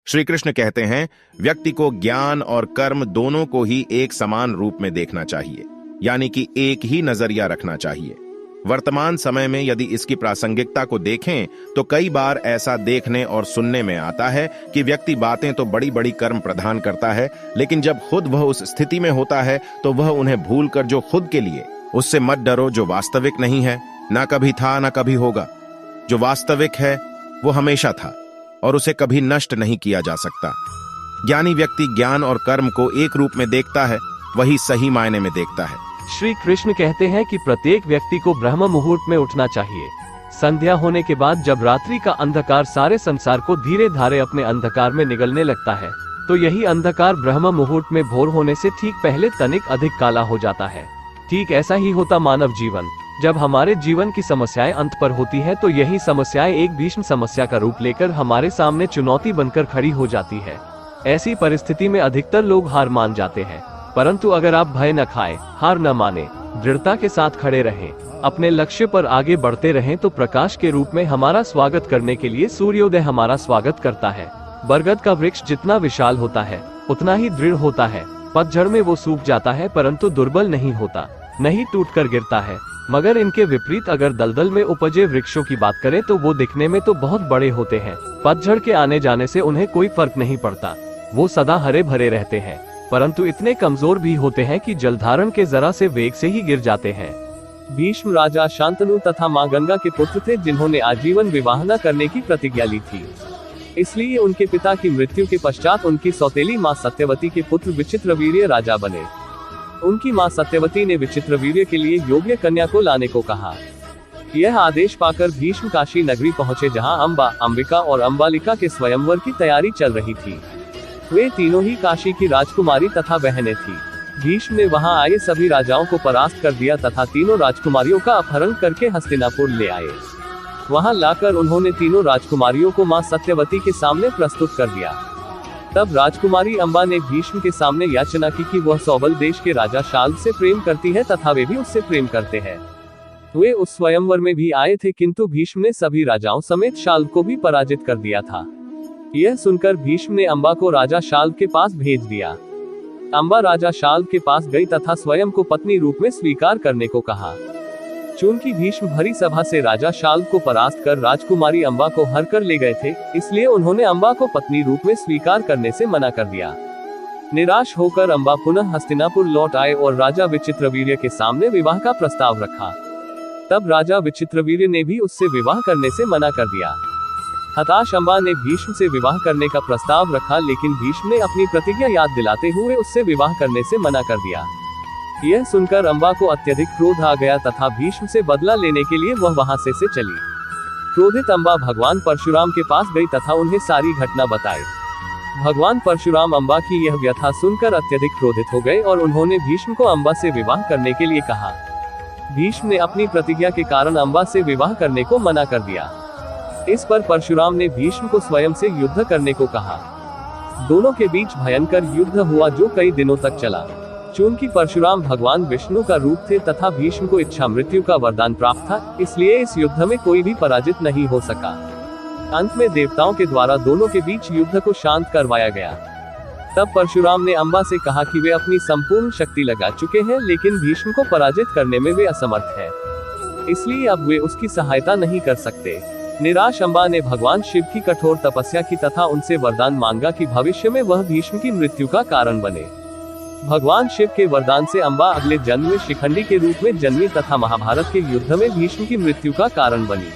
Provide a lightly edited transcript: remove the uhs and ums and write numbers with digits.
श्री कृष्ण कहते हैं, व्यक्ति को ज्ञान और कर्म दोनों को ही एक समान रूप में देखना चाहिए, यानी कि एक ही नजरिया रखना चाहिए। वर्तमान समय में यदि इसकी प्रासंगिकता को देखें तो कई बार ऐसा देखने और सुनने में आता है कि व्यक्ति बातें तो बड़ी बड़ी कर्म प्रदान करता है, लेकिन जब खुद वह उस स्थिति में होता है तो वह उन्हें भूलकर जो खुद के लिए, उससे मत डरो जो वास्तविक नहीं है, ना कभी था ना कभी होगा। जो वास्तविक है वो हमेशा था और उसे कभी नष्ट नहीं किया जा सकता। ज्ञानी व्यक्ति ज्ञान और कर्म को एक रूप में देखता है, वही सही मायने में देखता है। श्री कृष्ण कहते हैं कि प्रत्येक व्यक्ति को ब्रह्म मुहूर्त में उठना चाहिए। संध्या होने के बाद जब रात्रि का अंधकार सारे संसार को धीरे धारे अपने अंधकार में निगलने लगता है, तो यही अंधकार ब्रह्म मुहूर्त में भोर होने से ठीक पहले तनिक अधिक काला हो जाता है। ठीक ऐसा ही होता मानव जीवन। जब हमारे जीवन की समस्याएं अंत पर होती है तो यही समस्याएं एक भीषण समस्या का रूप लेकर हमारे सामने चुनौती बनकर खड़ी हो जाती है। ऐसी परिस्थिति में अधिकतर लोग हार मान जाते हैं, परंतु अगर आप भय न खाएं, हार न माने, दृढ़ता के साथ खड़े रहें, अपने लक्ष्य पर आगे बढ़ते रहें, तो प्रकाश के रूप में हमारा स्वागत करने के लिए सूर्योदय हमारा स्वागत करता है। बरगद का वृक्ष जितना विशाल होता है उतना ही दृढ़ होता है। पतझड़ में वो सूख जाता है परंतु दुर्बल नहीं होता, नहीं टूटकर गिरता है। मगर इनके विपरीत अगर दलदल में उपजे वृक्षों की बात करें तो वो दिखने में तो बहुत बड़े होते हैं, पतझड़ के आने जाने से उन्हें कोई फर्क नहीं पड़ता, वो सदा हरे भरे रहते हैं, परंतु इतने कमजोर भी होते हैं कि जलधारण के जरा से वेग से ही गिर जाते हैं। भीष्म राजा शांतनु तथा मां गंगा के पुत्र थे, जिन्होंने आजीवन विवाह न करने की प्रतिज्ञा ली थी। इसलिए उनके पिता की मृत्यु के पश्चात उनकी सौतेली मां सत्यवती के पुत्र विचित्रवीर्य राजा बने। उनकी मां सत्यवती ने विचित्रवीर्य के लिए योग्य कन्या को लाने को कहा। यह आदेश पाकर भीष्म काशी नगरी पहुंचे, जहां अंबा, अंबिका और अंबालिका के स्वयंवर की तैयारी चल रही थी। वे तीनों ही काशी की राजकुमारी तथा बहनें थीं। भीष्म ने वहां आए सभी राजाओं को परास्त कर दिया तथा तीनों राजकुमारियों का अपहरण करके हस्तिनापुर ले आए। वहां लाकर उन्होंने तीनों राजकुमारियों को मां सत्यवती के सामने प्रस्तुत कर दिया। तब राजकुमारी अंबा ने भीष्म के सामने याचना की कि वह सौबल देश के राजा शाल्व से प्रेम करती है तथा वे भी उससे प्रेम करते हैं। वे उस स्वयंवर में भी आए थे, किंतु भीष्म ने सभी राजाओं समेत शाल्व को भी पराजित कर दिया था। यह सुनकर भीष्म ने अंबा को राजा शाल्व के पास भेज दिया। अंबा राजा शाल्व के पास गई तथा स्वयं को पत्नी रूप में स्वीकार करने को कहा। चूंकि भीष्म भरी सभा से राजा शाल्व को परास्त कर राजकुमारी अंबा को हर कर ले गए थे, इसलिए उन्होंने अंबा को पत्नी रूप में स्वीकार करने से मना कर दिया। निराश होकर अंबा पुनः हस्तिनापुर लौट आए और राजा विचित्रवीर्य के सामने विवाह का प्रस्ताव रखा। तब राजा विचित्रवीर्य ने भी उससे विवाह करने से मना कर दिया। हताश अंबा ने भीष्म से विवाह करने का प्रस्ताव रखा, लेकिन भीष्म ने अपनी प्रतिज्ञा याद दिलाते हुए उससे विवाह करने से मना कर दिया। यह सुनकर अंबा को अत्यधिक क्रोध आ गया तथा भीष्म से बदला लेने के लिए वह वहां से चली। क्रोधित अंबा भगवान परशुराम के पास गई तथा उन्हें सारी घटना बताई। भगवान परशुराम अंबा की यह व्यथा सुनकर अत्यधिक क्रोधित हो गए और उन्होंने भीष्म को अंबा से विवाह करने के लिए कहा। भीष्म ने अपनी प्रतिज्ञा के कारण अंबा से विवाह करने को मना कर दिया। इस पर परशुराम ने भीष्म को स्वयं से युद्ध करने को कहा। दोनों के बीच भयंकर युद्ध हुआ जो कई दिनों तक चला। चूंकि परशुराम भगवान विष्णु का रूप थे तथा भीष्म को इच्छा मृत्यु का वरदान प्राप्त था, इसलिए इस युद्ध में कोई भी पराजित नहीं हो सका। अंत में देवताओं के द्वारा दोनों के बीच युद्ध को शांत करवाया गया। तब परशुराम ने अंबा से कहा कि वे अपनी संपूर्ण शक्ति लगा चुके हैं, लेकिन भीष्म को पराजित करने में वे असमर्थ हैं, इसलिए अब वे उसकी सहायता नहीं कर सकते। निराश अंबा ने भगवान शिव की कठोर तपस्या की तथा उनसे वरदान मांगा कि भविष्य में वह भीष्म की मृत्यु का कारण बने। भगवान शिव के वरदान से अंबा अगले जन्म में शिखंडी के रूप में जन्मी तथा महाभारत के युद्ध में भीष्म की मृत्यु का कारण बनी।